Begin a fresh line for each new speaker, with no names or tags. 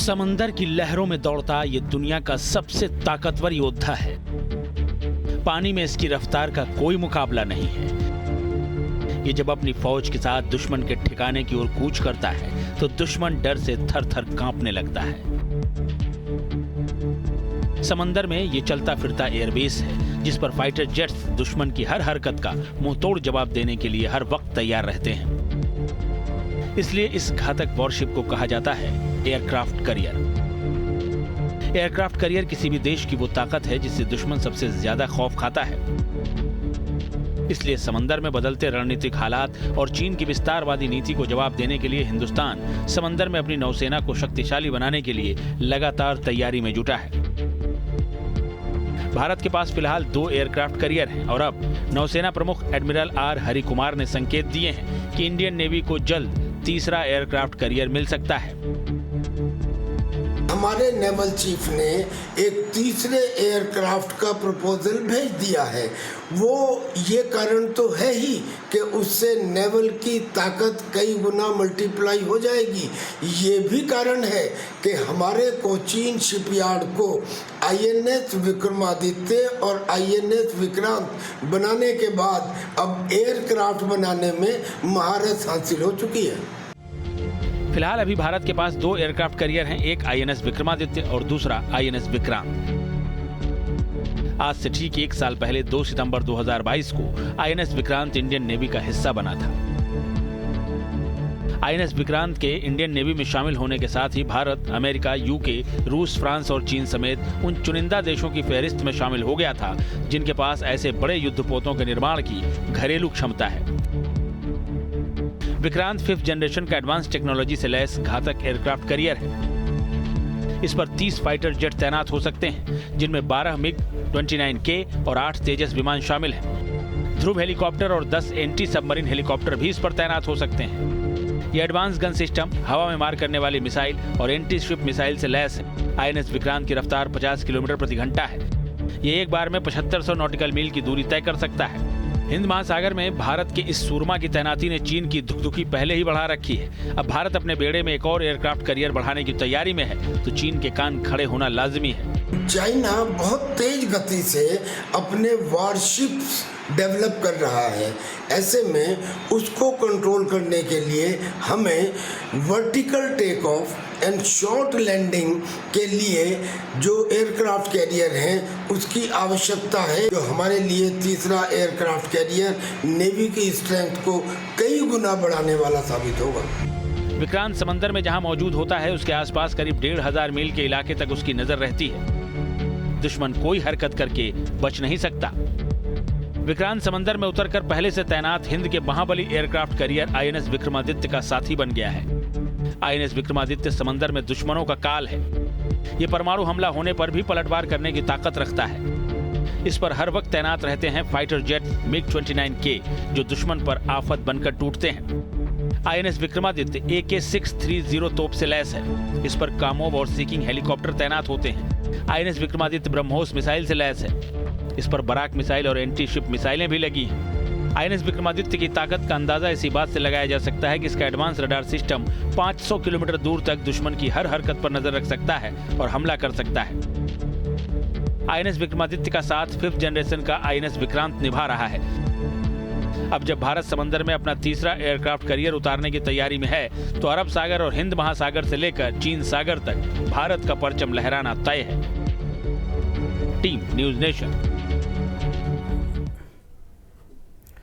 समंदर की लहरों में दौड़ता ये दुनिया का सबसे ताकतवर योद्धा है। पानी में इसकी रफ्तार का कोई मुकाबला नहीं है। ये जब अपनी फौज के साथ दुश्मन के ठिकाने की ओर कूच करता है तो दुश्मन डर से थर-थर कांपने लगता है। समंदर में ये चलता फिरता एयरबेस है जिस पर फाइटर जेट्स दुश्मन की हर हरकत का मुंहतोड़ जवाब देने के लिए हर वक्त तैयार रहते हैं। इसलिए इस घातक वॉरशिप को कहा जाता है एयरक्राफ्ट करियर। एयरक्राफ्ट करियर किसी भी देश की वो ताकत है जिससे दुश्मन सबसे ज्यादा खौफ खाता है। इसलिए समंदर में बदलते रणनीतिक हालात और चीन की विस्तारवादी नीति को जवाब देने के लिए हिंदुस्तान समंदर में अपनी नौसेना को शक्तिशाली बनाने के लिए लगातार तैयारी में जुटा है। भारत के पास फिलहाल 2 एयरक्राफ्ट करियर हैं और अब नौसेना प्रमुख एडमिरल आर हरि कुमार ने संकेत दिए हैं कि इंडियन नेवी को जल्द तीसरा एयरक्राफ्ट करियर मिल सकता है।
हमारे नेवल चीफ ने एक तीसरे एयरक्राफ्ट का प्रपोजल भेज दिया है। वो ये कारण तो है ही कि उससे नेवल की ताकत कई गुना मल्टीप्लाई हो जाएगी। ये भी कारण है कि हमारे कोचीन शिपयार्ड को INS विक्रमादित्य और INS विक्रांत बनाने के बाद अब एयरक्राफ्ट बनाने में महारत हासिल हो चुकी है।
फिलहाल अभी भारत के पास 2 एयरक्राफ्ट करियर हैं, एक INS विक्रमादित्य और दूसरा INS विक्रांत। आज से ठीक 1 साल पहले 2 सितंबर 2022 को INS विक्रांत इंडियन नेवी का हिस्सा बना था। INS विक्रांत के इंडियन नेवी में शामिल होने के साथ ही भारत, अमेरिका, UK, रूस, फ्रांस और चीन समेत उन चुनिंदा देशों की फहरिस्त में शामिल हो गया था जिनके पास ऐसे बड़े युद्धपोतों के निर्माण की घरेलू क्षमता है। विक्रांत 5th जनरेशन का एडवांस टेक्नोलॉजी से लैस घातक एयरक्राफ्ट करियर है। इस पर 30 फाइटर जेट तैनात हो सकते हैं जिनमें 12 MiG-29K और 8 तेजस विमान शामिल हैं। ध्रुव हेलीकॉप्टर और 10 एंटी सबमरीन हेलीकॉप्टर भी इस पर तैनात हो सकते हैं। ये एडवांस गन सिस्टम, हवा में मार करने वाली मिसाइल और एंटी शिप मिसाइल से लैस है। INS विक्रांत की रफ्तार 50 किलोमीटर प्रति घंटा है। ये एक बार में 7500 नॉटिकल मील की दूरी तय कर सकता है। हिंद महासागर में भारत के इस सूरमा की तैनाती ने चीन की धुकधुकी पहले ही बढ़ा रखी है। अब भारत अपने बेड़े में एक और एयरक्राफ्ट करियर बढ़ाने की तैयारी में है तो चीन के कान खड़े होना लाजमी है।
चाइना बहुत तेज गति से अपने वॉरशिप्स डेवलप कर रहा है। ऐसे में उसको कंट्रोल करने के लिए हमें vertical take off and short landing के लिए जो एयरक्राफ्ट कैरियर हैं उसकी आवश्यकता है, जो हमारे लिए तीसरा एयरक्राफ्ट कैरियर नेवी की स्ट्रेंथ को कई गुना बढ़ाने वाला साबित होगा।
विक्रांत समंदर में जहां मौजूद होता है उसके आसपास करीब 1500 मील के इलाके तक उसकी नजर रहती है। दुश्मन कोई हरकत करके बच नहीं सकता। विक्रांत समंदर में उतरकर पहले से तैनात हिंद के महाबली एयरक्राफ्ट करियर INS विक्रमादित्य का साथी बन गया है। INS विक्रमादित्य समंदर में दुश्मनों का काल है। ये परमाणु हमला होने पर भी पलटवार करने की ताकत रखता है। इस पर हर वक्त तैनात रहते हैं फाइटर जेट MiG-29K जो दुश्मन पर आफत बनकर टूटते हैं। INS विक्रमादित्य AK-630 तोप से लैस है। इस पर कामोव और सीकिंग हेलीकॉप्टर तैनात होते हैं। INS विक्रमादित्य ब्रह्मोस मिसाइल से लैस है। इस पर बराक मिसाइल और एंटी शिप मिसाइलें भी लगी हैं। INS विक्रमादित्य की ताकत का अंदाजा इसी बात से लगाया जा सकता है कि इसका एडवांस रडार सिस्टम 500 किलोमीटर दूर तक दुश्मन की हर हरकत पर नजर रख सकता है और हमला कर सकता है। INS विक्रमादित्य का साथ 5th जनरेशन का INS विक्रांत निभा रहा है। अब जब भारत समंदर में अपना तीसरा एयरक्राफ्ट करियर उतारने की तैयारी में है तो अरब सागर और हिंद महासागर से लेकर चीन सागर तक भारत का परचम लहराना तय है। Team news nation.